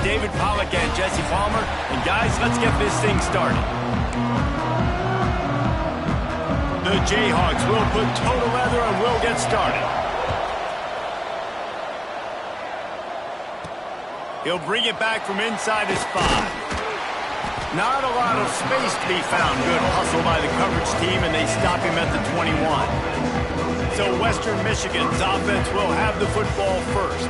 David Pollack and Jesse Palmer. And guys, let's get this thing started. The Jayhawks will put total leather and we'll get started. He'll bring it back from inside his 5. Not a lot of space to be found. Good hustle by the coverage team, and they stop him at the 21. So Western Michigan's offense will have the football first.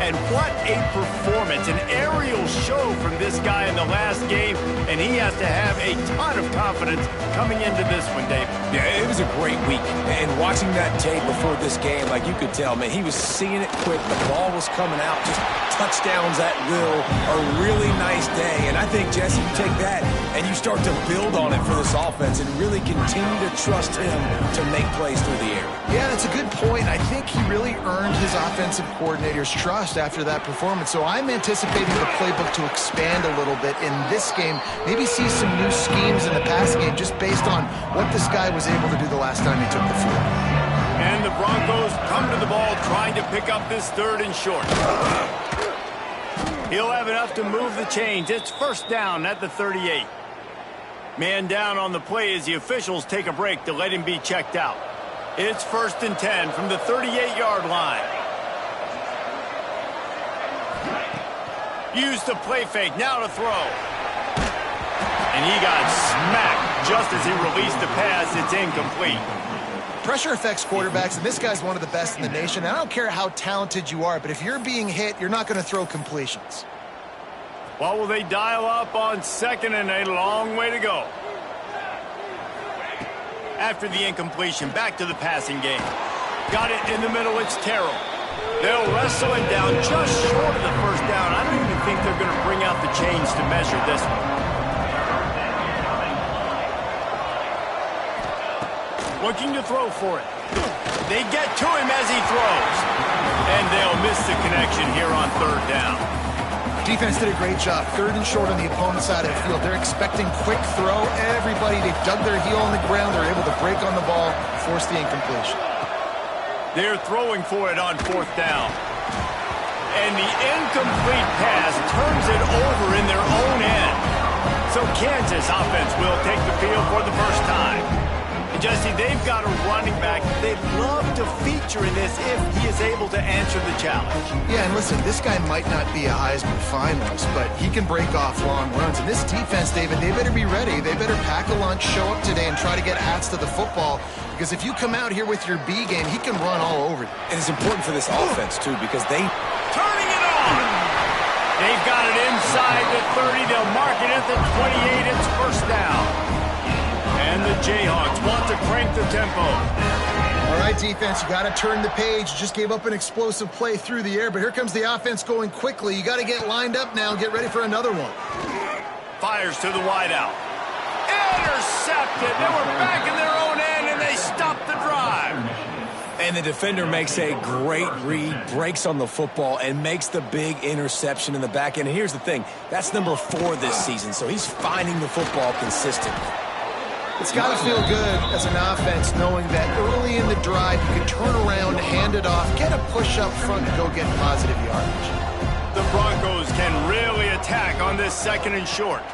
And what a performance, an aerial show from this guy in the last game, and he has to have a ton of confidence coming into this one, Dave. Yeah, it was a great week. And watching that tape before this game, like you could tell, man, he was seeing it quick. The ball was coming out, just touchdowns at will. A really nice day. And I think, Jesse, you take that and you start to build on it for this offense and really continue to trust him to make plays through the air. Yeah, that's a good point. I think he really earned his offensive coordinator's trust after that performance. So I'm anticipating the playbook to expand a little bit in this game. Maybe see some new schemes in the pass game just based on what this guy was able to do the last time he took the field. And the Broncos come to the ball trying to pick up this 3rd and short. He'll have enough to move the chains. It's first down at the 38. Man down on the play as the officials take a break to let him be checked out. It's 1st and 10 from the 38-yard line. Use the play fake, now to throw. And he got smacked just as he released the pass. It's incomplete. Pressure affects quarterbacks, and this guy's one of the best in the nation. I don't care how talented you are, but if you're being hit, you're not going to throw completions. Well, will they dial up on 2nd and a long way to go? After the incompletion, back to the passing game. Got it in the middle, it's Terrell. They'll wrestle him down just short of the first down. I don't even think they're going to bring out the chains to measure this one. Looking to throw for it. They get to him as he throws. And they'll miss the connection here on 3rd down. Defense did a great job. 3rd and short on the opponent's side of the field. They're expecting quick throw. Everybody, they've dug their heel on the ground. They're able to break on the ball, force the incompletion. They're throwing for it on 4th down. And the incomplete pass turns it over in their own end. So Kansas offense will take the field for the first time. And Jesse, they've got a running back they'd love to feature in this if he is able to answer the challenge. Yeah, and listen, this guy might not be a Heisman finalist, but he can break off long runs. And this defense, David, they better be ready. They better pack a lunch, show up today, and try to get hats to the football. Because if you come out here with your B game, he can run all over you. And it's important for this offense, too, because they... Turning it on! They've got it inside the 30. They'll mark it at the 28. It's first down. And the Jayhawks want to crank the tempo. All right, defense, you got to turn the page. You just gave up an explosive play through the air, but here comes the offense going quickly. You got to get lined up now and get ready for another one. Fires to the wideout. Intercepted. They were back in their own end, and they stopped the drive. And the defender makes a great read, breaks on the football, and makes the big interception in the back end. And here's the thing. That's number 4 this season, so he's finding the football consistently. It's got to feel good as an offense knowing that early in the drive you can turn around, hand it off, get a push up front, and go get positive yardage. The Broncos can really attack on this 2nd and short.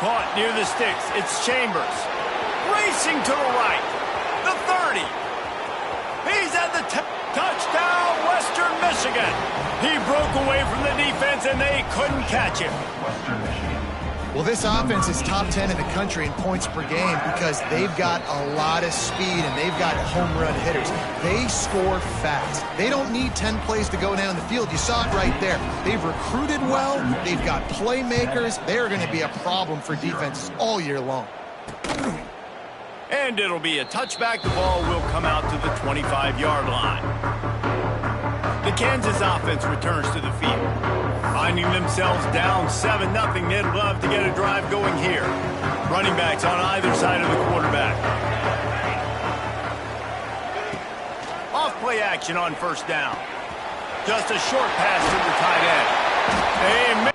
Caught near the sticks. It's Chambers. Racing to the right. The 30. He's at the touchdown, Western Michigan. He broke away from the defense, and they couldn't catch him. Well, this offense is top 10 in the country in points per game because they've got a lot of speed and they've got home run hitters. They score fast. They don't need 10 plays to go down the field. You saw it right there. They've recruited well. They've got playmakers. They're going to be a problem for defenses all year long. And it'll be a touchback. The ball will come out to the 25-yard line. The Kansas offense returns to the field. Finding themselves down 7-0, they'd love to get a drive going here. Running backs on either side of the quarterback. Off-play action on first down. Just a short pass to the tight end.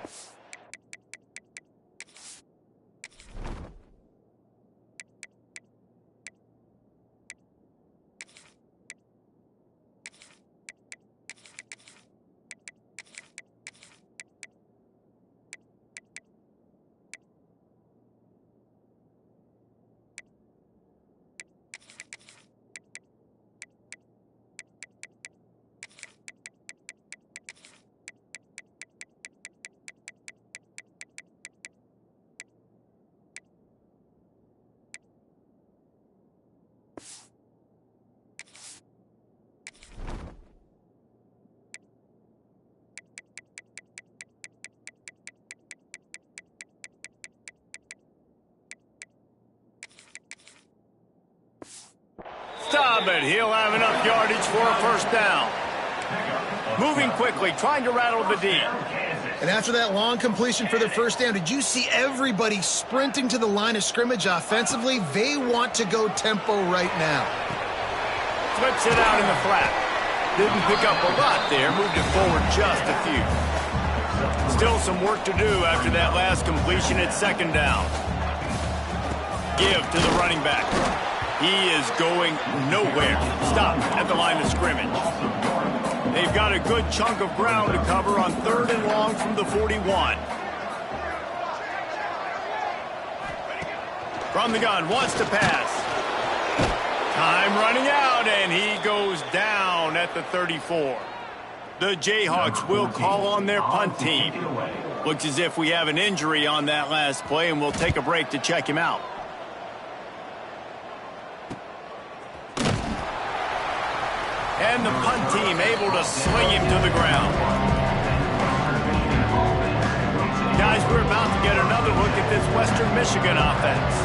but he'll have enough yardage for a first down. Moving quickly, trying to rattle the D. And after that long completion for the first down, did you see everybody sprinting to the line of scrimmage offensively? They want to go tempo right now. Flips it out in the flat. Didn't pick up a lot there, moved it forward just a few. Still some work to do after that last completion at second down. Give to the running back. He is going nowhere. Stop at the line of scrimmage. They've got a good chunk of ground to cover on 3rd and long from the 41. From the gun, wants to pass. Time running out, and he goes down at the 34. The Jayhawks will call on their punt team. Looks as if we have an injury on that last play, and we'll take a break to check him out. And the punt team able to sling him to the ground. Guys, we're about to get another look at this Western Michigan offense.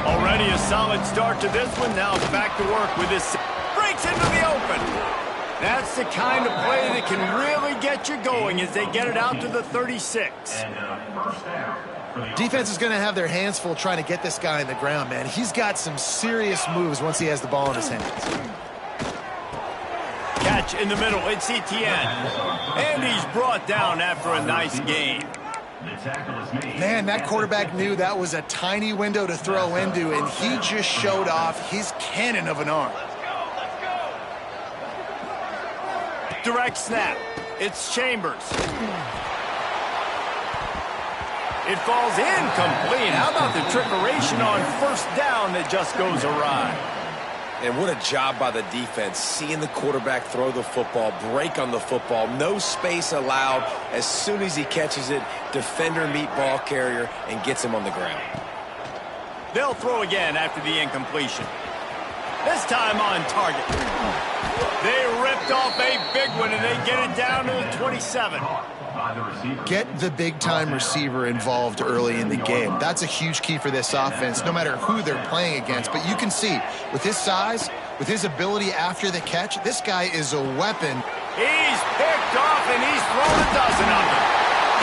Already a solid start to this one. Now back to work with this. Breaks into the open. That's the kind of play that can really get you going as they get it out to the 36. Defense is going to have their hands full trying to get this guy in the ground, man. He's got some serious moves once he has the ball in his hands. Catch in the middle, it's Etienne. And he's brought down after a nice game. Man, that quarterback knew that was a tiny window to throw into, and he just showed off his cannon of an arm. Direct snap. It's Chambers. It falls incomplete. How about the trickeration on first down that just goes awry? And what a job by the defense, seeing the quarterback throw the football, break on the football, no space allowed. As soon as he catches it, defender meet ball carrier and gets him on the ground. They'll throw again after the incompletion. This time on target. They ripped off a big one, and they get it down to the 27. Get the big-time receiver involved early in the game. That's a huge key for this offense, no matter who they're playing against. But you can see, with his size, with his ability after the catch, this guy is a weapon. He's picked off, and he's thrown a dozen of them.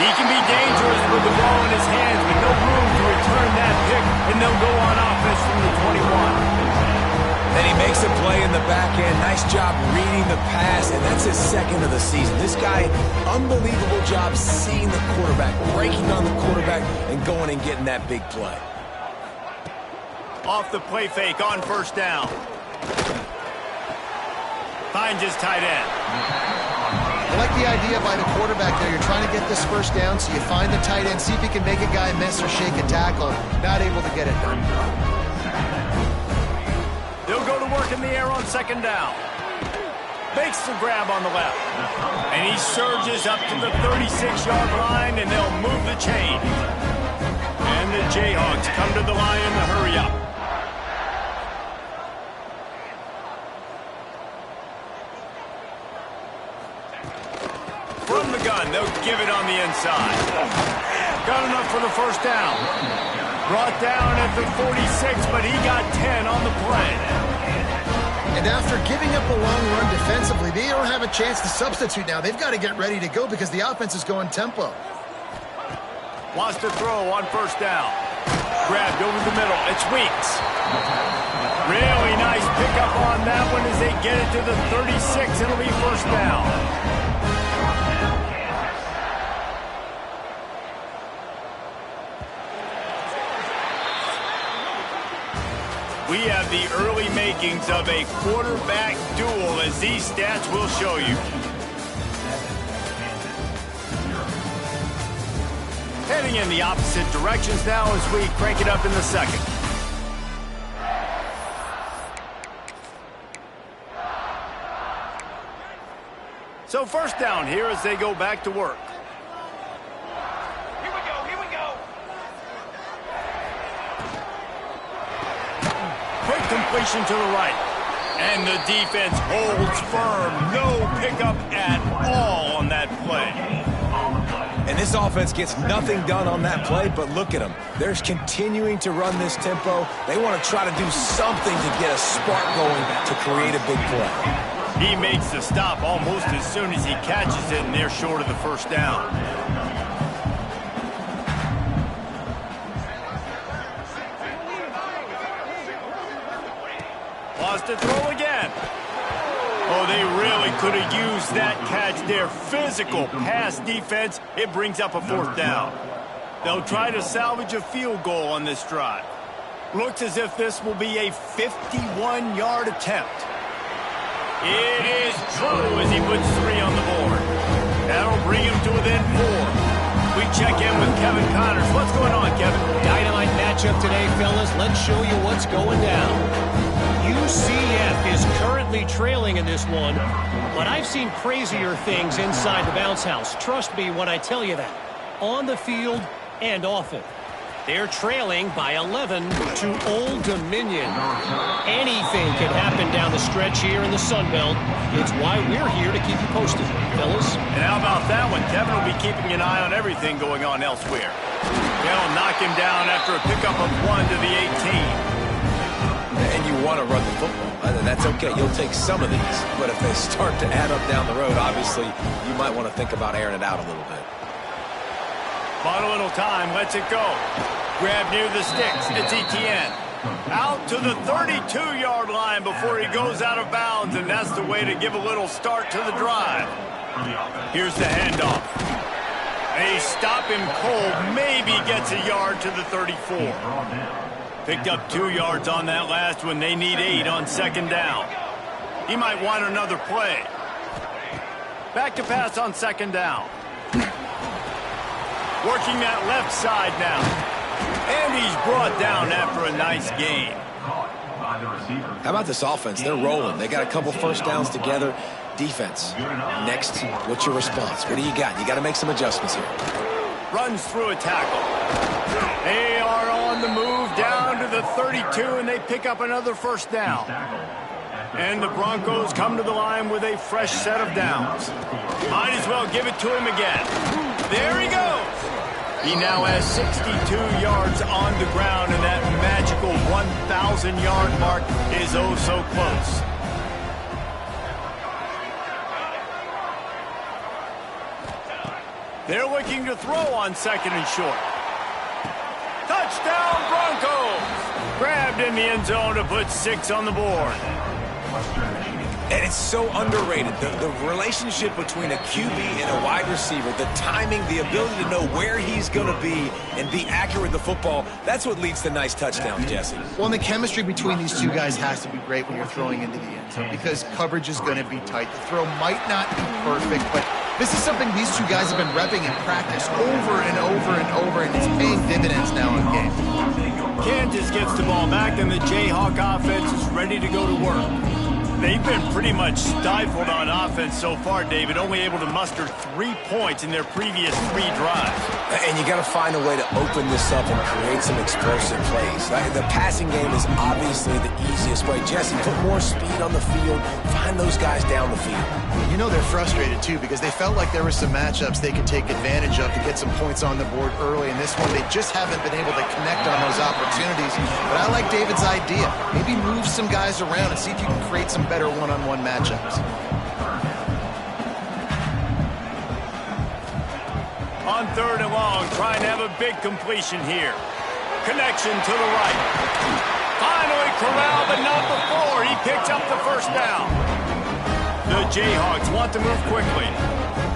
He can be dangerous with the ball in his hands, but no room to return that pick, and they'll go on offense from the 21. And he makes a play in the back end. Nice job reading the pass, and that's his second of the season. This guy, unbelievable job seeing the quarterback, breaking on the quarterback, and going and getting that big play. Off the play fake on first down. Finds his tight end. I like the idea by the quarterback there. You're trying to get this first down, so you find the tight end, see if he can make a guy miss or shake a tackle. Not able to get it done. They'll go to work in the air on second down. Makes the grab on the left. And he surges up to the 36-yard line, and they'll move the chain. And the Jayhawks come to the line in the hurry up. From the gun, they'll give it on the inside. Got enough for the first down. Brought down at the 46, but he got 10 on the play. And after giving up a long run defensively, they don't have a chance to substitute now. They've got to get ready to go because the offense is going tempo. Wants to throw on first down. Grabbed over the middle. It's Weeks. Really nice pickup on that one as they get it to the 36. It'll be first down. We have the early makings of a quarterback duel, as these stats will show you. Heading in the opposite directions now as we crank it up in the second. So first down here as they go back to work. Completion to the right. And the defense holds firm. No pickup at all on that play. And this offense gets nothing done on that play, but look at them. They're continuing to run this tempo. They want to try to do something to get a spark going to create a big play. He makes the stop almost as soon as he catches it, and they're short of the first down. Lost to throw again. Oh, they really could have used that catch there. Physical pass defense. It brings up a fourth down. They'll try to salvage a field goal on this drive. Looks as if this will be a 51-yard attempt. It is true as he puts 3 on the board. That'll bring him to within 4. We check in with Kevin Connors. What's going on, Kevin? Dynamite matchup today, fellas. Let's show you what's going down. UCF is currently trailing in this one, but I've seen crazier things inside the bounce house. Trust me when I tell you that. On the field and off it. They're trailing by 11 to Old Dominion. Anything can happen down the stretch here in the Sun Belt. It's why we're here to keep you posted, fellas. And how about that one? Kevin will be keeping an eye on everything going on elsewhere. They'll knock him down after a pickup of 1 to the 18. And you want to run the football. That's okay. You'll take some of these. But if they start to add up down the road, obviously, you might want to think about airing it out a little bit. Bought a little time. Lets it go. Grab near the sticks. It's Etienne. Out to the 32-yard line before he goes out of bounds, and that's the way to give a little start to the drive. Here's the handoff. They stop him cold. Maybe gets a yard to the 34. Picked up 2 yards on that last one. They need 8 on second down. He might want another play. Back to pass on second down. Working that left side now. And he's brought down after a nice gain. How about this offense? They're rolling. They got a couple first downs together. Defense. Next, what's your response? What do you got? You got to make some adjustments here. Runs through a tackle. They are on the move down to the 32, and they pick up another first down. And the Broncos come to the line with a fresh set of downs. Might as well give it to him again. There he goes. He now has 62 yards on the ground, and that magical 1,000-yard mark is oh so close. They're looking to throw on second and short. Touchdown, Broncos! Grabbed in the end zone to put 6 on the board. And it's so underrated. The relationship between a QB and a wide receiver, the timing, the ability to know where he's going to be and be accurate with the football, that's what leads to nice touchdowns, Jesse. Well, and the chemistry between these two guys has to be great when you're throwing into the end zone because coverage is going to be tight. The throw might not be perfect, but this is something these two guys have been repping in practice over and over and over, and it's paying dividends now in game. Kansas gets the ball back, and the Jayhawk offense is ready to go to work. They've been pretty much stifled on offense so far, David, only able to muster 3 points in their previous 3 drives. And you got to find a way to open this up and create some explosive plays. The passing game is obviously the easiest way. Jesse, put more speed on the field. Find those guys down the field. You know they're frustrated, too, because they felt like there were some matchups they could take advantage of to get some points on the board early. In this one, they just haven't been able to connect on those opportunities. But I like David's idea. Maybe move some guys around and see if you can create some better one-on-one matchups. On third and long, trying to have a big completion here. Connection to the right. Finally corralled, but not before. He picks up the first down. The Jayhawks want to move quickly.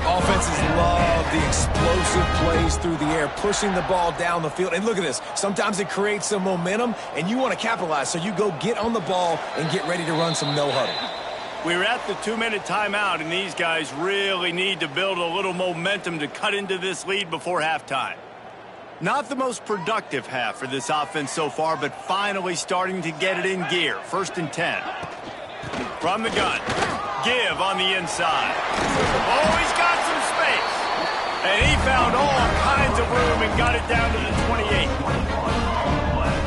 Offenses love the explosive plays through the air, pushing the ball down the field. And look at this. Sometimes it creates some momentum, and you want to capitalize. So you go get on the ball and get ready to run some no-huddle. We're at the 2-minute timeout, and these guys really need to build a little momentum to cut into this lead before halftime. Not the most productive half for this offense so far, but finally starting to get it in gear. 1st and 10. From the gun. Give on the inside. Oh, he's got some space. And he found all kinds of room and got it down to the 28.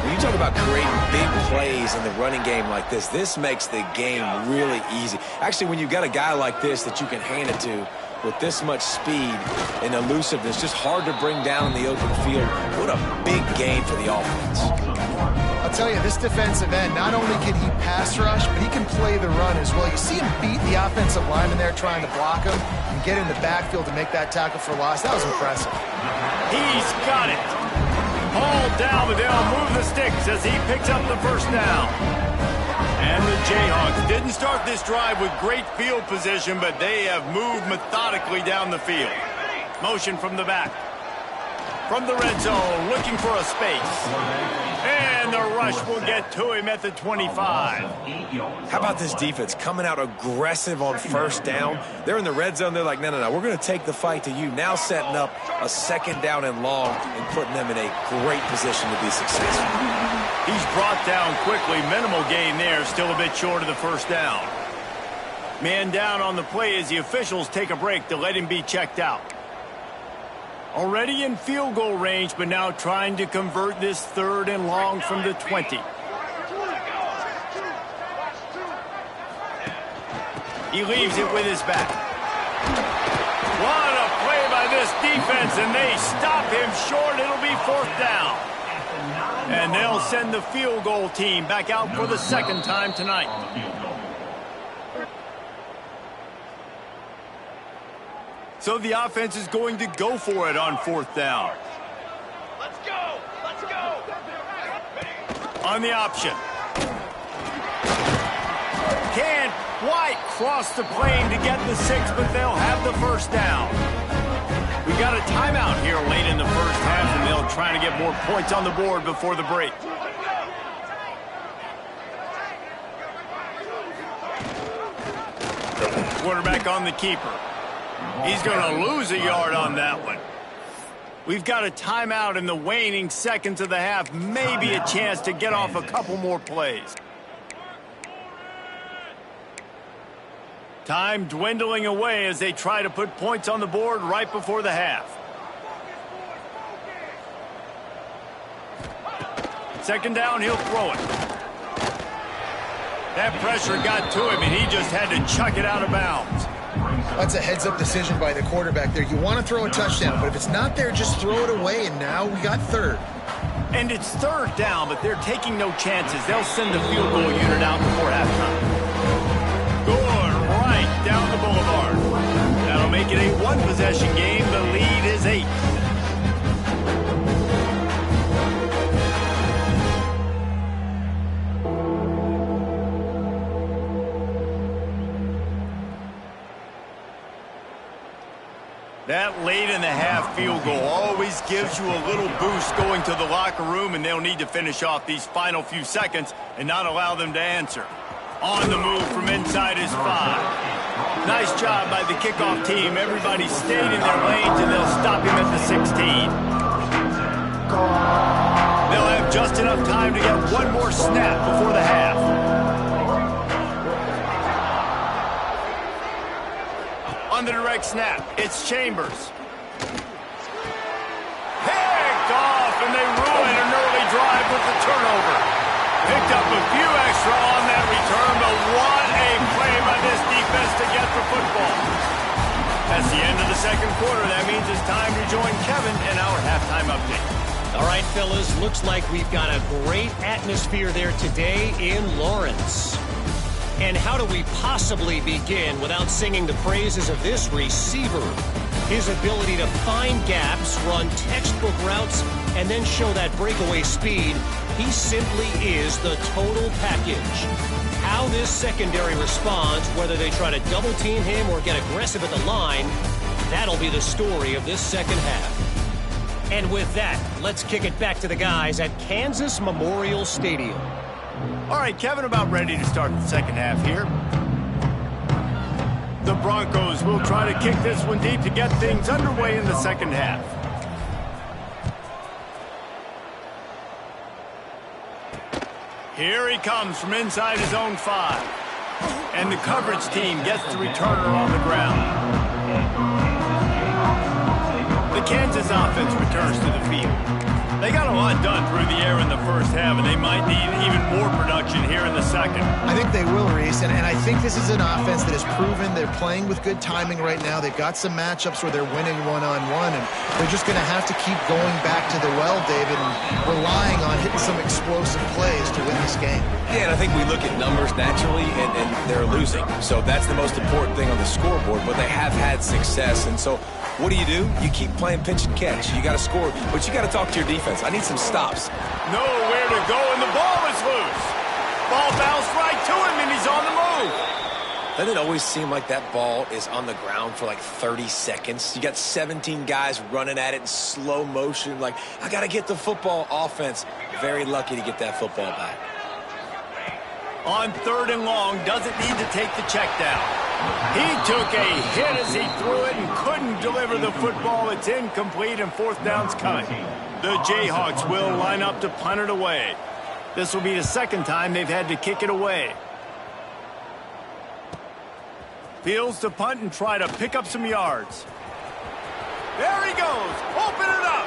When you talk about creating big plays in the running game like this makes the game really easy. Actually, when you've got a guy like this that you can hand it to, with this much speed and elusiveness, just hard to bring down in the open field. What a big gain for the offense. I'll tell you, this defensive end, not only can he pass rush, but he can play the run as well. You see him beat the offensive lineman there trying to block him and get in the backfield to make that tackle for loss. That was impressive. He's got it. Hauled down, but they'll move the sticks as he picks up the first down. And the Jayhawks didn't start this drive with great field position, but they have moved methodically down the field. Motion from the back. From the red zone, looking for a space. And the rush will get to him at the 25. How about this defense coming out aggressive on first down? They're in the red zone. They're like, no, we're going to take the fight to you. Now setting up a second down and long and putting them in a great position to be successful. He's brought down quickly. Minimal gain there. Still a bit short of the first down. Man down on the play as the officials take a break to let him be checked out. Already in field goal range, but now trying to convert this third and long from the 20. He leaves it with his back. What a play by this defense, and they stop him short. It'll be fourth down. And they'll send the field goal team back out for the second time tonight. So the offense is going to go for it on fourth down. Let's go! Let's go! On the option. Can't quite cross the plane to get the 6, but they'll have the first down. We got a timeout here late in the first half, and they'll try to get more points on the board before the break. Quarterback on the keeper. He's going to lose a yard on that one. We've got a timeout in the waning seconds of the half. Maybe a chance to get off a couple more plays. Time dwindling away as they try to put points on the board right before the half. Second down, he'll throw it. That pressure got to him, and he just had to chuck it out of bounds. That's a heads-up decision by the quarterback there. You want to throw a touchdown, but if it's not there, just throw it away, and now we got third. And it's third down, but they're taking no chances. They'll send the field goal unit out before halftime. Good, right down the boulevard. That'll make it a one-possession game. The lead is 8. That late in the half field goal always gives you a little boost going to the locker room, and they'll need to finish off these final few seconds and not allow them to answer. On the move from inside his 5. Nice job by the kickoff team. Everybody stayed in their lanes, and they'll stop him at the 16. They'll have just enough time to get one more snap before the half. On the direct snap, it's Chambers. Picked off, and they ruin an early drive with the turnover. Picked up a few extra on that return, but what a play by this defense to get the football. That's the end of the second quarter. That means it's time to join Kevin in our halftime update. All right, fellas, looks like we've got a great atmosphere there today in Lawrence. And how do we possibly begin without singing the praises of this receiver? His ability to find gaps, run textbook routes, and then show that breakaway speed. He simply is the total package. How this secondary responds, whether they try to double team him or get aggressive at the line, that'll be the story of this second half. And with that, let's kick it back to the guys at Kansas Memorial Stadium. All right, Kevin, about ready to start the second half here. The Broncos will try to kick this one deep to get things underway in the second half. Here he comes from inside his own 5. And the coverage team gets the returner on the ground. The Kansas offense returns to the field. They They got a lot done through the air in the first half, and they might need even more production here in the second. I think they will, Reese, and I think this is an offense that has proven they're playing with good timing right now. They've got some matchups where they're winning one-on-one, and they're just going to have to keep going back to the well, David, and relying on hitting some explosive plays to win this game. Yeah, and I think we look at numbers naturally, and they're losing. So that's the most important thing on the scoreboard, but they have had success. And so what do? You keep playing pinch and catch. You got to score, but you got to talk to your defense. I need some stops. Nowhere to go, and the ball is loose. Ball bounced right to him, and he's on the move. Doesn't it always seem like that ball is on the ground for like 30 seconds? You got 17 guys running at it in slow motion. Like, I got to get the football. Offense, very lucky to get that football back. On 3rd and long, doesn't need to take the check down. He took a hit as he threw it and couldn't deliver the football. It's incomplete, and 4th down's coming. The Jayhawks will line up to punt it away. This will be the 2nd time they've had to kick it away. Fields to punt and try to pick up some yards. There he goes. Open it up.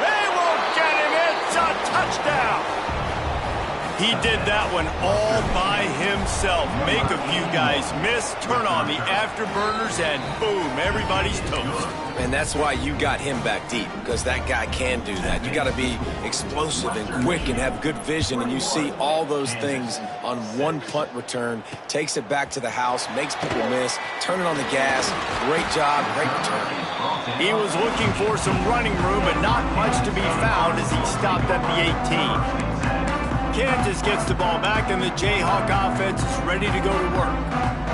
They won't get him. It's a touchdown. He did that one all by himself. Make a few guys miss, turn on the afterburners, and boom, everybody's toast. And that's why you got him back deep, because that guy can do that. You got to be explosive and quick and have good vision, and you see all those things on one punt return. Takes it back to the house, makes people miss, turning on the gas. Great job, great return. He was looking for some running room, but not much to be found as he stopped at the 18. Kansas gets the ball back, and the Jayhawk offense is ready to go to work.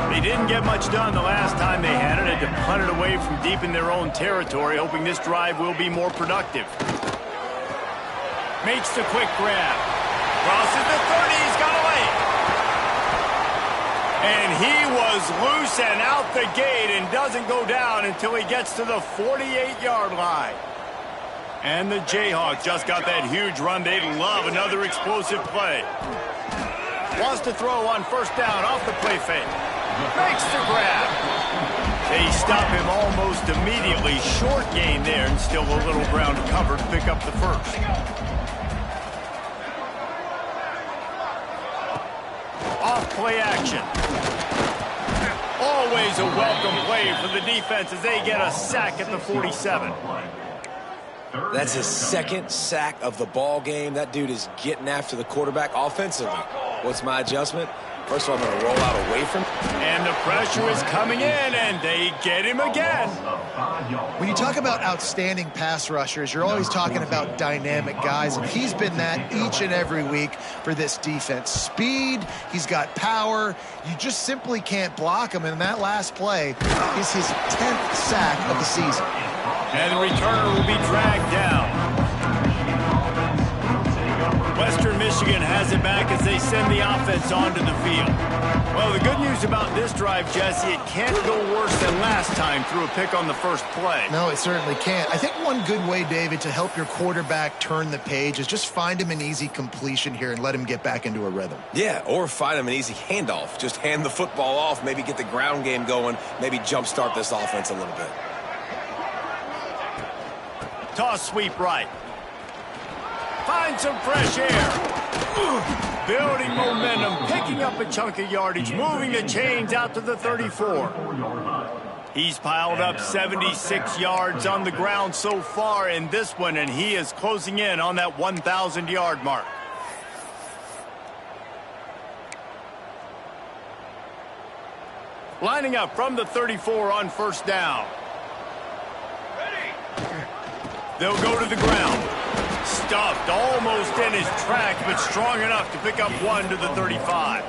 They didn't get much done the last time they had it, and to punt it away from deep in their own territory, hoping this drive will be more productive. Makes the quick grab. Crosses the 30, he's got away. And he was loose and out the gate and doesn't go down until he gets to the 48-yard line. And the Jayhawks just got that huge run. They'd love another explosive play. Wants to throw on 1st down off the play fake. Makes the grab. They stop him almost immediately. Short gain there, and still a little ground to cover to pick up the 1st. Off play action. Always a welcome play for the defense as they get a sack at the 47. That's his 2nd sack of the ball game. That dude is getting after the quarterback offensively. What's my adjustment? First of all, I'm going to roll out away from him. And the pressure is coming in, and they get him again. When you talk about outstanding pass rushers, you're always talking about dynamic guys, and he's been that each and every week for this defense. Speed, he's got power. You just simply can't block him, and that last play is his 10th sack of the season. And the returner will be dragged down. Western Michigan has it back as they send the offense onto the field. Well, the good news about this drive, Jesse, it can't go worse than last time through a pick on the first play. No, it certainly can't. I think one good way, David, to help your quarterback turn the page is just find him an easy completion here and let him get back into a rhythm. Yeah, or find him an easy handoff. Just hand the football off, maybe get the ground game going, maybe jumpstart this offense a little bit. Toss sweep right. Find some fresh air. Building momentum, picking up a chunk of yardage, moving the chains out to the 34. He's piled up 76 yards on the ground so far in this one, and he is closing in on that 1,000-yard mark. Lining up from the 34 on 1st down. They'll go to the ground. Stuffed almost in his tracks, but strong enough to pick up 1 to the 35.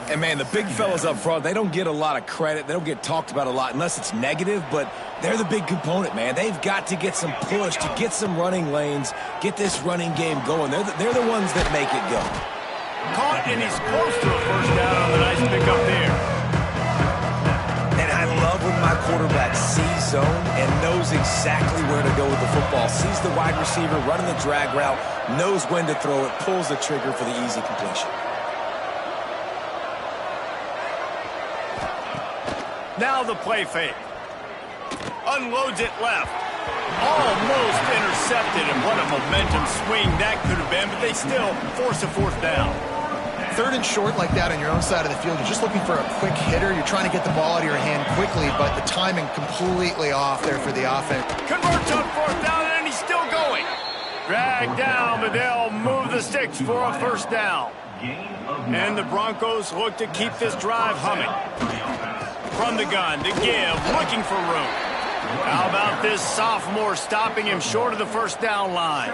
And, man, the big fellas up front, they don't get a lot of credit. They don't get talked about a lot unless it's negative, but they're the big component, man. They've got to get some push, to get some running lanes, get this running game going. They're the ones that make it go. Caught, and he's close to a 1st down on the nice pickup there. And I love when my quarterback sees zone and knows exactly where to go with the football. Sees the wide receiver running the drag route, knows when to throw it, pulls the trigger for the easy completion. Now the play fake. Unloads it left. Almost intercepted, and what a momentum swing that could have been, but they still force a fourth down. Third and short like that on your own side of the field, you're just looking for a quick hitter. You're trying to get the ball out of your hand quickly, but the timing completely off there for the offense. Converts on fourth down, and he's still going. Dragged down, but they'll move the sticks for a first down. And the Broncos look to keep this drive humming. From the gun, to give, looking for room. How about this sophomore stopping him short of the first down line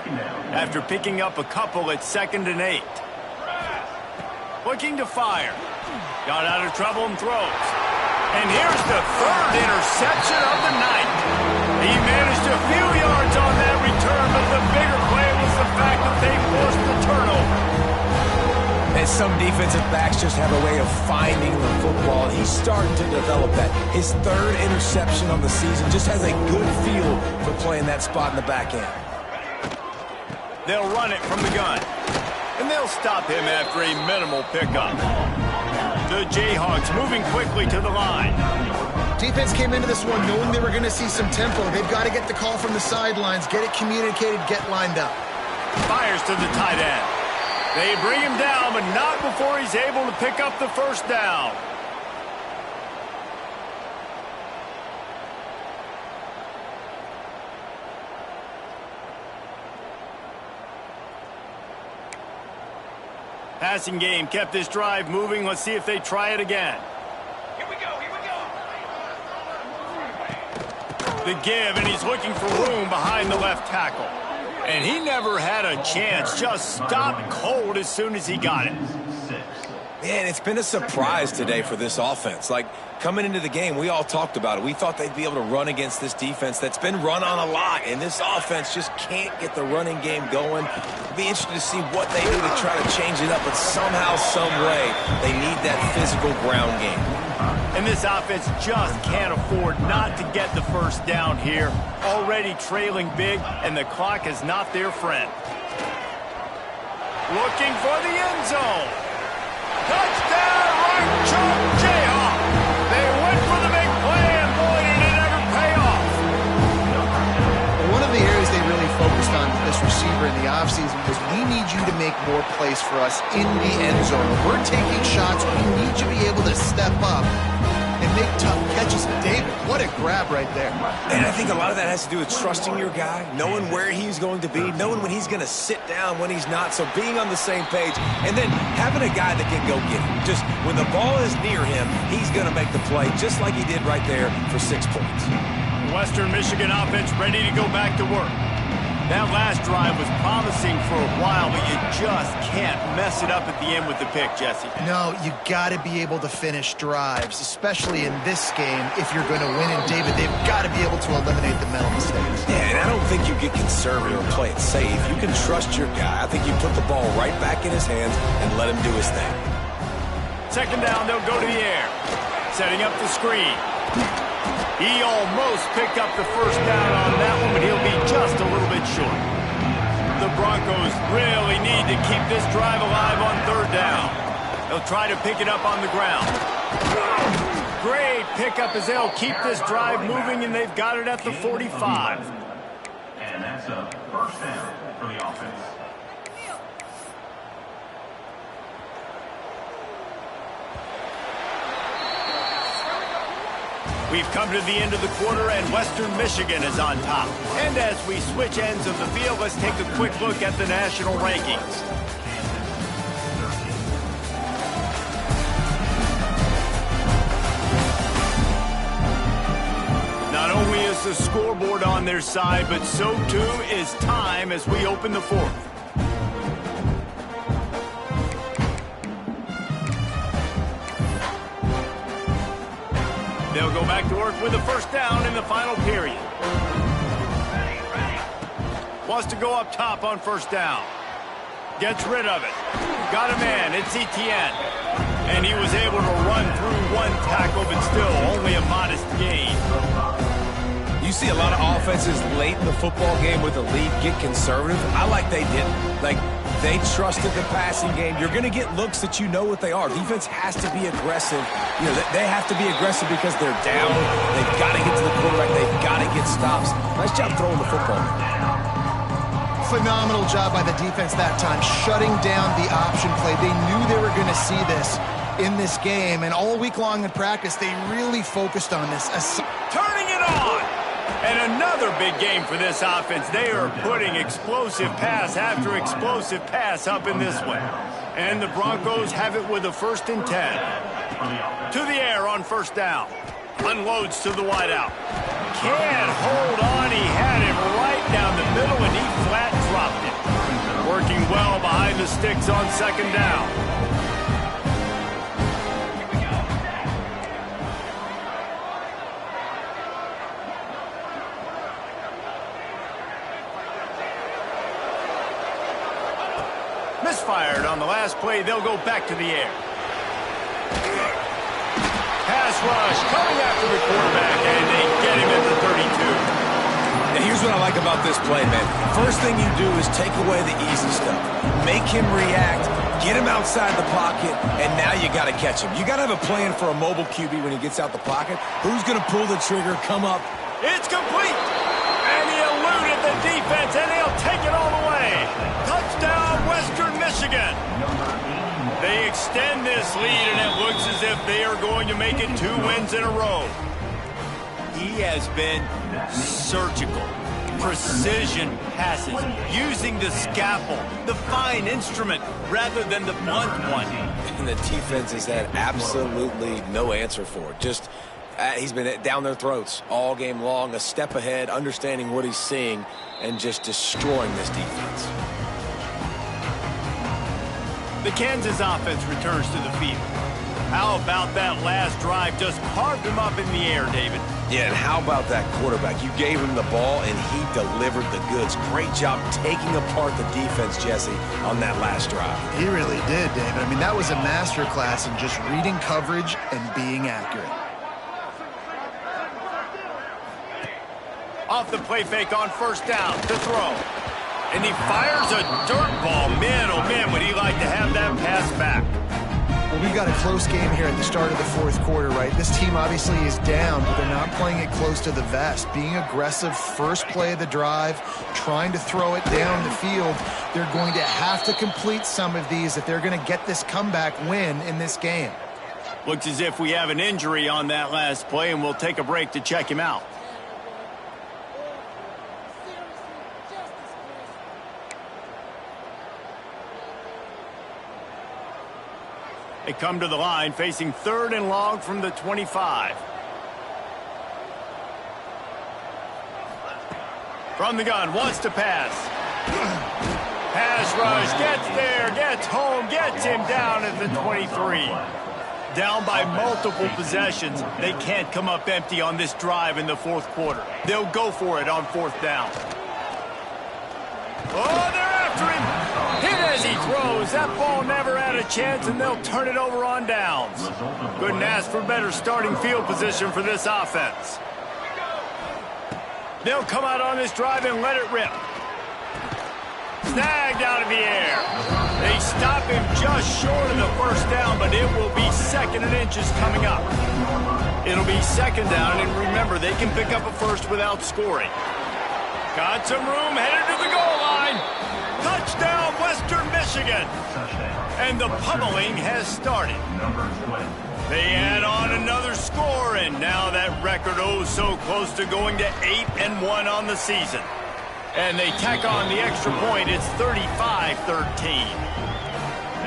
after picking up a couple at 2nd and 8. Looking to fire. Got out of trouble and throws. And here's the third interception of the night. He managed a few yards on that return, but the bigger play was the fact that they forced the turnover. And some defensive backs just have a way of finding the football. He's starting to develop that. His third interception on the season just has a good feel for playing that spot in the back end. They'll run it from the gun. And they'll stop him after a minimal pickup. The Jayhawks moving quickly to the line. Defense came into this one knowing they were going to see some tempo. They've got to get the call from the sidelines, get it communicated, get lined up. Fires to the tight end. They bring him down, but not before he's able to pick up the first down. Passing game kept this drive moving. Let's see if they try it again. Here we go, here we go. The give, and he's looking for room behind the left tackle. And he never had a chance, just stopped cold as soon as he got it. Man, it's been a surprise today for this offense. Like, coming into the game, we all talked about it. We thought they'd be able to run against this defense that's been run on a lot, and this offense just can't get the running game going. It'll be interesting to see what they do to try to change it up, but somehow, some way, they need that physical ground game. And this offense just can't afford not to get the first down here. Already trailing big, and the clock is not their friend. Looking for the end zone. Touchdown, right choke, Jayhawk. They went for the big play, and boy, did it ever pay off. One of the areas they really focused on with this receiver in the offseason was we need you to make more plays for us in the end zone. When we're taking shots, we need you to be able to step up and make tough catches. David, what a grab right there. And I think a lot of that has to do with trusting your guy, knowing where he's going to be, knowing when he's going to sit down, when he's not. So being on the same page, and then having a guy that can go get it. Just when the ball is near him, he's going to make the play, just like he did right there for 6 points. Western Michigan offense ready to go back to work. That last drive was promising for a while, but you just can't mess it up at the end with the pick, Jesse. No, you got to be able to finish drives, especially in this game if you're going to win. And, David, they've got to be able to eliminate the mental mistakes. Yeah, and I don't think you get conservative or play it safe. You can trust your guy. I think you put the ball right back in his hands and let him do his thing. Second down, they'll go to the air. Setting up the screen. He almost picked up the first down on that one, but he'll be just a little bit short. The Broncos really need to keep this drive alive on third down. They'll try to pick it up on the ground. Great pickup as they'll keep this drive moving, and they've got it at the 45. And that's a first down for the offense. We've come to the end of the quarter, and Western Michigan is on top. And as we switch ends of the field, let's take a quick look at the national rankings. Not only is the scoreboard on their side, but so too is time as we open the fourth. They'll go back to work with a first down in the final period. Wants to go up top on first down. Gets rid of it. Got a man. It's Etienne. And he was able to run through one tackle, but still only a modest gain. You see a lot of offenses late in the football game with a lead get conservative. I like they didn't. Like, they trusted the passing game. You're going to get looks that you know what they are. Defense has to be aggressive. You know, they have to be aggressive because they're down. They've got to get to the quarterback. They've got to get stops. Nice job throwing the football. Phenomenal job by the defense that time, shutting down the option play. They knew they were going to see this in this game, and all week long in practice, they really focused on this. Turning it on! And another big game for this offense. They are putting explosive pass after explosive pass up in this one. And the Broncos have it with a 1st and 10. To the air on 1st down. Unloads to the wideout. Can't hold on. He had him right down the middle, and he flat dropped it. Working well behind the sticks on 2nd down. Misfired on the last play. They'll go back to the air. Pass rush coming after the quarterback, and they get him at the 32. Now, here's what I like about this play, man. First thing you do is take away the easy stuff. Make him react, get him outside the pocket, and now you got to catch him. You got to have a plan for a mobile QB when he gets out the pocket. Who's going to pull the trigger, come up? It's complete. And he eluded the defense, and he'll take it all the way. Touchdown, Western Michigan. They extend this lead, and it looks as if they are going to make it 2 wins in a row. He has been surgical. Precision passes, using the scalpel, the fine instrument, rather than the blunt one. And the defense has had absolutely no answer for it. Just, he's been down their throats all game long, a step ahead, understanding what he's seeing, and just destroying this defense. The Kansas offense returns to the field. How about that last drive? Just carved him up in the air, David. Yeah, and how about that quarterback? You gave him the ball, and he delivered the goods. Great job taking apart the defense, Jesse, on that last drive. He really did, David. I mean, that was a masterclass in just reading coverage and being accurate. Off the play fake on 1st down to throw. And he fires a dirt ball. Man, oh man, would he like to have that pass back. Well, we've got a close game here at the start of the 4th quarter, right? This team obviously is down, but they're not playing it close to the vest. Being aggressive, first play of the drive, trying to throw it down the field. They're going to have to complete some of these if they're going to get this comeback win in this game. Looks as if we have an injury on that last play, and we'll take a break to check him out. They come to the line, facing 3rd and long from the 25. From the gun, wants to pass. Pass rush, gets there, gets home, gets him down at the 23. Down by multiple possessions. They can't come up empty on this drive in the 4th quarter. They'll go for it on 4th down. Oh, they're after him. Hit as he throws. That ball never had a chance, and they'll turn it over on downs. Couldn't ask for better starting field position for this offense. They'll come out on this drive and let it rip. Snagged out of the air. They stop him just short of the 1st down, but it will be 2nd and inches coming up. It'll be 2nd down, and remember, they can pick up a 1st without scoring. Got some room, headed to the goal line. Touchdown, Western Michigan. And the pummeling has started. They add on another score, and now that record so close to going to 8-1 on the season. And they tack on the extra point. It's 35-13.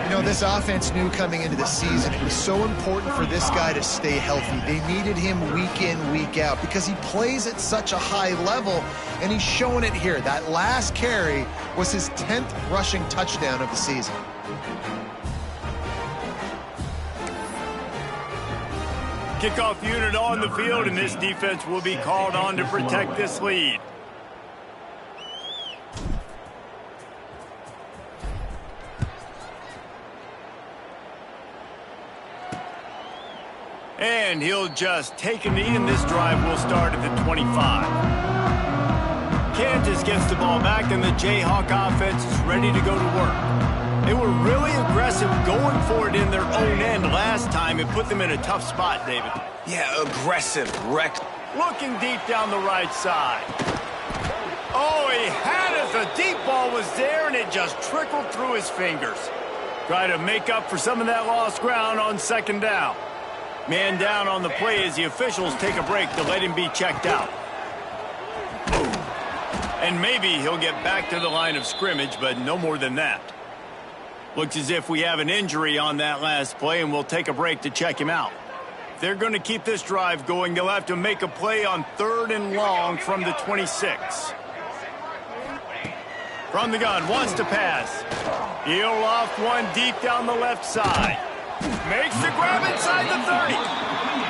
You know, this offense knew coming into the season it was so important for this guy to stay healthy. They needed him week in, week out because he plays at such a high level, and he's showing it here. That last carry was his 10th rushing touchdown of the season. Kickoff unit on the field, and this defense will be called on to protect this lead. And he'll just take a knee, and this drive will start at the 25. Kansas gets the ball back, and the Jayhawk offense is ready to go to work. They were really aggressive going for it in their own end last time. It put them in a tough spot, David. Yeah, aggressive, wrecked. looking deep down the right side. Oh, he had it. The deep ball was there, and it just trickled through his fingers. Try to make up for some of that lost ground on second down. Man down on the play as the officials take a break to let him be checked out. And maybe he'll get back to the line of scrimmage, but no more than that. Looks as if we have an injury on that last play, and we'll take a break to check him out. If they're going to keep this drive going, they'll have to make a play on 3rd and long from the 26. From the gun, wants to pass. He'll loft one deep down the left side. Makes the grab inside the 30.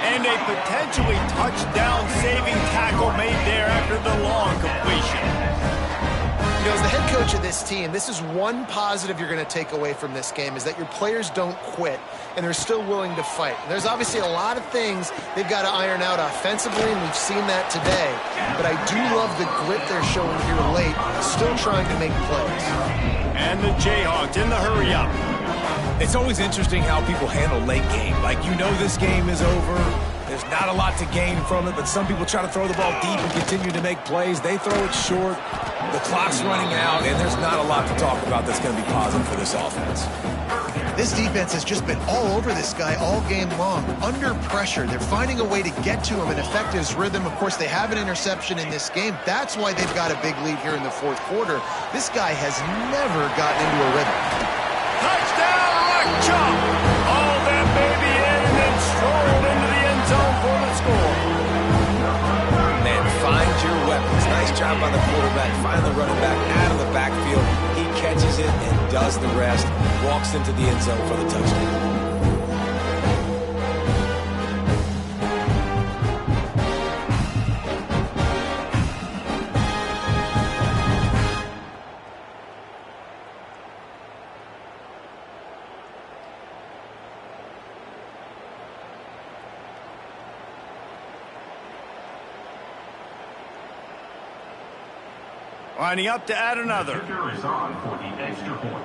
And a potentially touchdown-saving tackle made there after the long completion. You know, as the head coach of this team, this is one positive you're going to take away from this game, is that your players don't quit, and they're still willing to fight. And there's obviously a lot of things they've got to iron out offensively, and we've seen that today. But I do love the grit they're showing here late, still trying to make plays. And the Jayhawks in the hurry-up. It's always interesting how people handle late game. Like, you know this game is over. There's not a lot to gain from it, but some people try to throw the ball deep and continue to make plays. They throw it short. The clock's running out, and there's not a lot to talk about that's going to be positive for this offense. This defense has just been all over this guy all game long. Under pressure, they're finding a way to get to him and affect his rhythm. Of course, they have an interception in this game. That's why they've got a big lead here in the 4th quarter. This guy has never gotten into a rhythm. Touchdown, Rock Chop! All that baby in and then strolled into the end zone for the score. Man, find your weapons. Nice job by the quarterback. Find the running back out of the backfield. He catches it and does the rest. Walks into the end zone for the touchdown. Lining up to add another. Kicker is on for the extra point.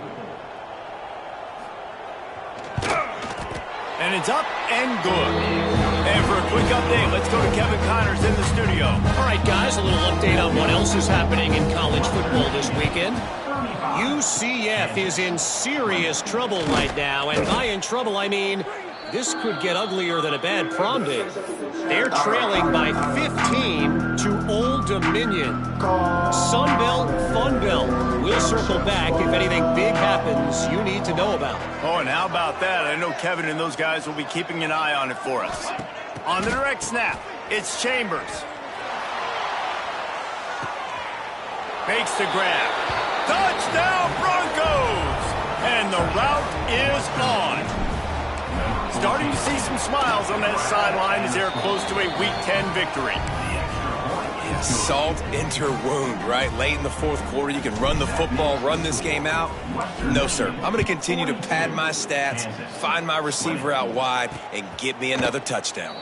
And it's up and good. And for a quick update, let's go to Kevin Connors in the studio. All right, guys, a little update on what else is happening in college football this weekend. UCF is in serious trouble right now, and by in trouble, I mean this could get uglier than a bad prom date. They're trailing by 15 to Old Dominion. Sunbelt, Funbelt. We'll circle back if anything big happens you need to know about. Oh, and how about that? I know Kevin and those guys will be keeping an eye on it for us. On the direct snap, it's Chambers. Makes the grab. Touchdown, Broncos! And the route is on. Starting to see some smiles on that sideline as they're close to a Week 10 victory. Yeah, salt into wound, right? Late in the 4th quarter, you can run the football, run this game out. No, sir. I'm going to continue to pad my stats, find my receiver out wide, and get me another touchdown.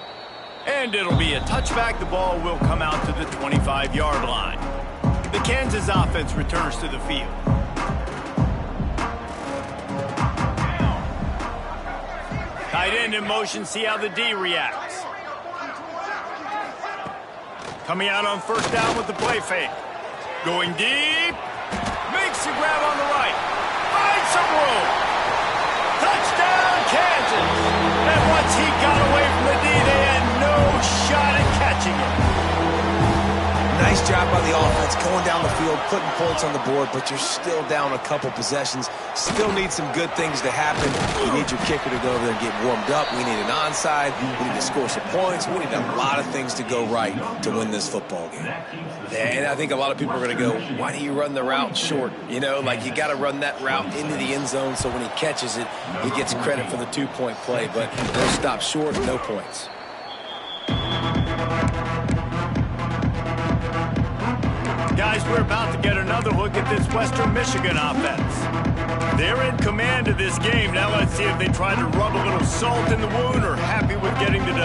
And it'll be a touchback. The ball will come out to the 25-yard line. The Kansas offense returns to the field. Tight end in motion, see how the D reacts. Coming out on 1st down with the play fake. Going deep. Makes the grab on the right. Finds some room. Touchdown, Kansas. And once he got away from the D, they had no shot at catching it. Nice job by the offense going down the field, putting points on the board, but you're still down a couple possessions. Still need some good things to happen. You need your kicker to go over there and get warmed up. We need an onside. We need to score some points. We need a lot of things to go right to win this football game. And I think a lot of people are going to go, why do you run the route short? You know, like you got to run that route into the end zone so when he catches it, he gets credit for the 2-point play. But no stop short, no points. Guys, we're about to get another look at this Western Michigan offense. They're in command of this game. Now let's see if they try to rub a little salt in the wound or happy with getting the W.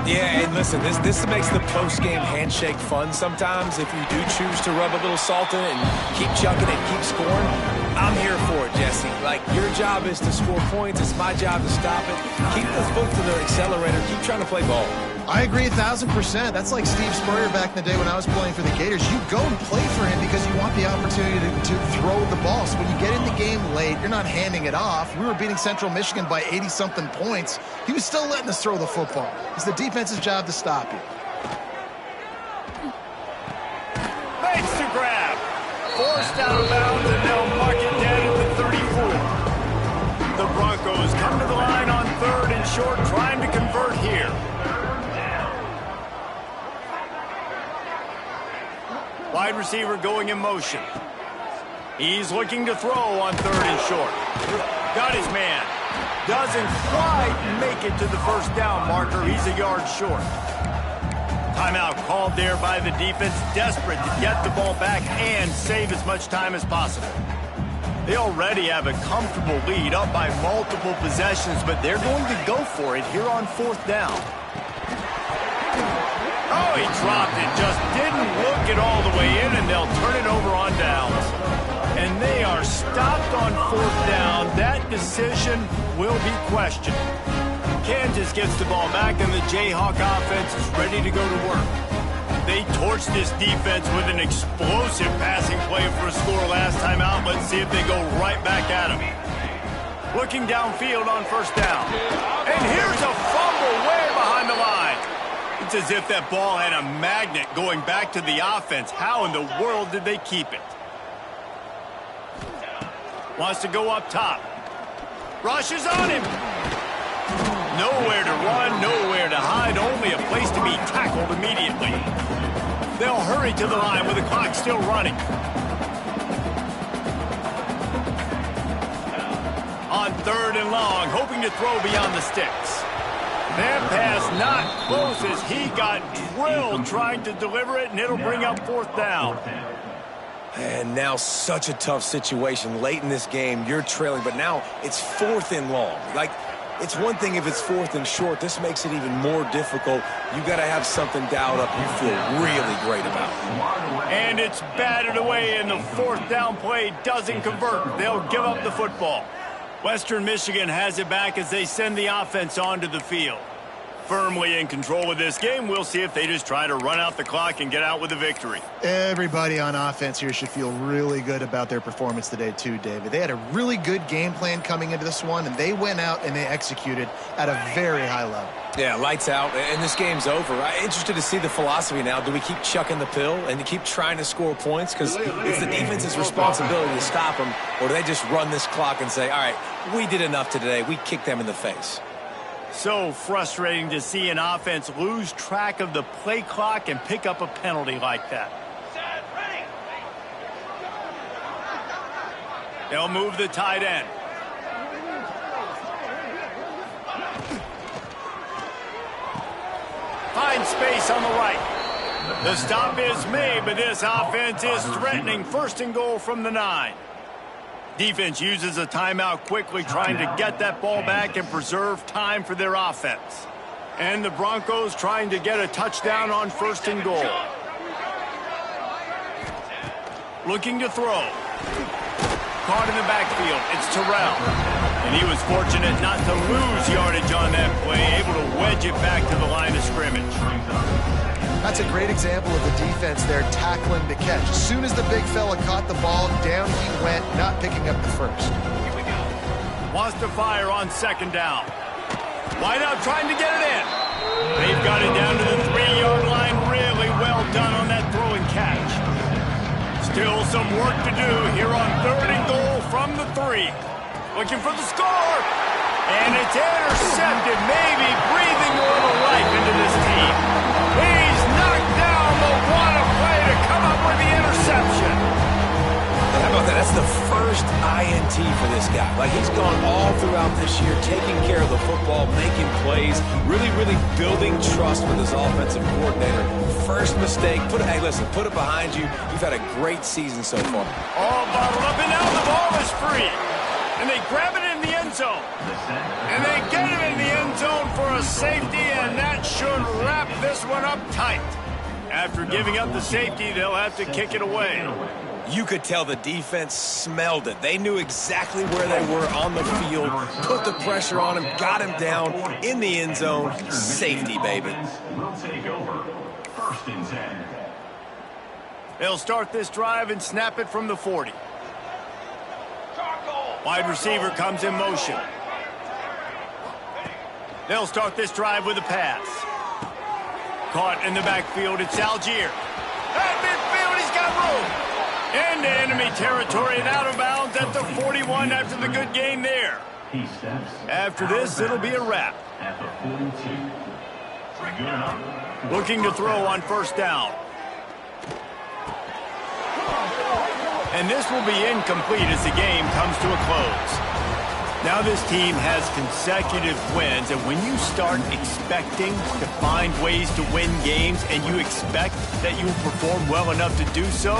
Yeah, and listen, this makes the post-game handshake fun sometimes if you do choose to rub a little salt in it and keep chucking and keep scoring. I'm here for it, Jesse. Like, your job is to score points. It's my job to stop it. Keep the foot to the accelerator. Keep trying to play ball. I agree 1,000%. That's like Steve Spurrier back in the day when I was playing for the Gators. You go and play for him because you want the opportunity to throw the ball. So when you get in the game late, you're not handing it off. We were beating Central Michigan by 80-something points. He was still letting us throw the football. It's the defense's job to stop you. Makes the grab. Forced out of bounds, and they'll mark it down at the 34. The Broncos come to the line on 3rd and short, trying to convert here. Wide receiver going in motion. He's looking to throw on 3rd and short. Got his man. Doesn't quite make it to the first down marker. He's a yard short. Timeout called there by the defense, desperate to get the ball back and save as much time as possible. They already have a comfortable lead, up by multiple possessions, but they're going to go for it here on 4th down. Oh, he dropped it, just didn't look it all the way in, and they'll turn it over on downs. And they are stopped on 4th down. That decision will be questioned. Kansas gets the ball back, and the Jayhawk offense is ready to go to work. They torched this defense with an explosive passing play for a score last time out. Let's see if they go right back at him. Looking downfield on 1st down. And here's a fumble way behind the line. It's as if that ball had a magnet going back to the offense. How in the world did they keep it? Wants to go up top. Rushes on him. Nowhere to run, nowhere to hide, only a place to be tackled immediately. They'll hurry to the line with the clock still running. On 3rd and long, hoping to throw beyond the sticks. That pass not close as he got drilled trying to deliver it, and it'll bring up 4th down. And now such a tough situation. Late in this game, you're trailing, but now it's 4th and long. Like, it's one thing if it's 4th and short. This makes it even more difficult. You got to have something dialed up you feel really great about. And it's batted away, and the 4th down play doesn't convert. They'll give up the football. Western Michigan has it back as they send the offense onto the field. Firmly in control of this game. We'll see if they just try to run out the clock and get out with a victory. Everybody on offense here should feel really good about their performance today too, David. They had a really good game plan coming into this one, and they went out and they executed at a very high level. Yeah, lights out, and this game's over. I'm interested to see the philosophy now. Do we keep chucking the pill and keep trying to score points? Because it's the defense's responsibility to stop them, or do they just run this clock and say, all right, we did enough today. We kicked them in the face. So frustrating to see an offense lose track of the play clock and pick up a penalty like that. They'll move the tight end. Find space on the right. The stop is made, but this offense is threatening. 1st and goal from the 9. Defense uses a timeout quickly, trying to get that ball back and preserve time for their offense. And the Broncos trying to get a touchdown on 1st and goal. Looking to throw. Caught in the backfield. It's Terrell. And he was fortunate not to lose yardage on that play, able to wedge it back to the line of scrimmage. That's a great example of the defense there tackling the catch. As soon as the big fella caught the ball, down he went, not picking up the first. Wants to fire on 2nd down. Wide out trying to get it in. They've got it down to the 3-yard line. Really well done on that throw and catch. Still some work to do here on 3rd and goal from the 3. Looking for the score. And it's intercepted, maybe breathing a little life into this team. He's knocked down, but what a play to come up with the interception. How about that? That's the first INT for this guy. Like, he's gone all throughout this year, taking care of the football, making plays, really building trust with his offensive coordinator. First mistake, hey, listen, put it behind you. You've had a great season so far. All bottled up, and now the ball is free. And they grab it in the end zone. And they get it in the end zone for a safety, and that should wrap this one up tight. After giving up the safety, they'll have to kick it away. You could tell the defense smelled it. They knew exactly where they were on the field, put the pressure on him, got him down in the end zone. Safety, baby. Will take over. 1st and 10. They'll start this drive and snap it from the 40. Wide receiver comes in motion. They'll start this drive with a pass. Caught in the backfield, it's Algier. At midfield, he's got room. Into enemy territory and out of bounds at the 41 after the good game there. He steps. After this, it'll be a wrap. At the 42. Good enough. Looking to throw on 1st down. And this will be incomplete as the game comes to a close. Now this team has consecutive wins, and when you start expecting to find ways to win games and you expect that you will perform well enough to do so,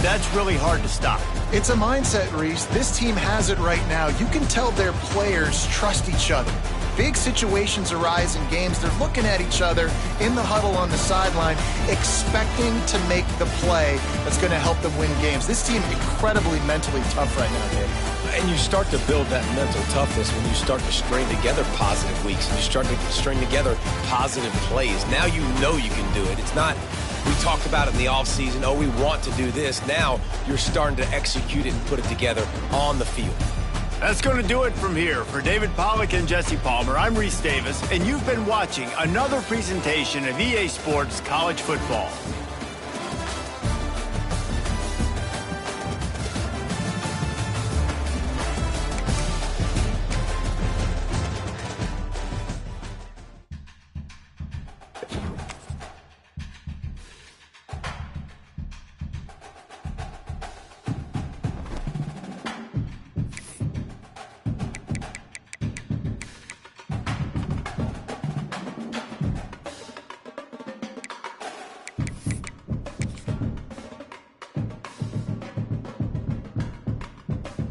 that's really hard to stop. It's a mindset, Reese. This team has it right now. You can tell their players trust each other. Big situations arise in games. They're looking at each other in the huddle on the sideline, expecting to make the play that's going to help them win games. This team incredibly mentally tough right now, Dave. And you start to build that mental toughness when you start to string together positive weeks and you start to string together positive plays. Now you know you can do it. It's not, we talked about it in the offseason, oh, we want to do this. Now you're starting to execute it and put it together on the field. That's going to do it from here. For David Pollack and Jesse Palmer, I'm Reese Davis, and you've been watching another presentation of EA Sports College Football.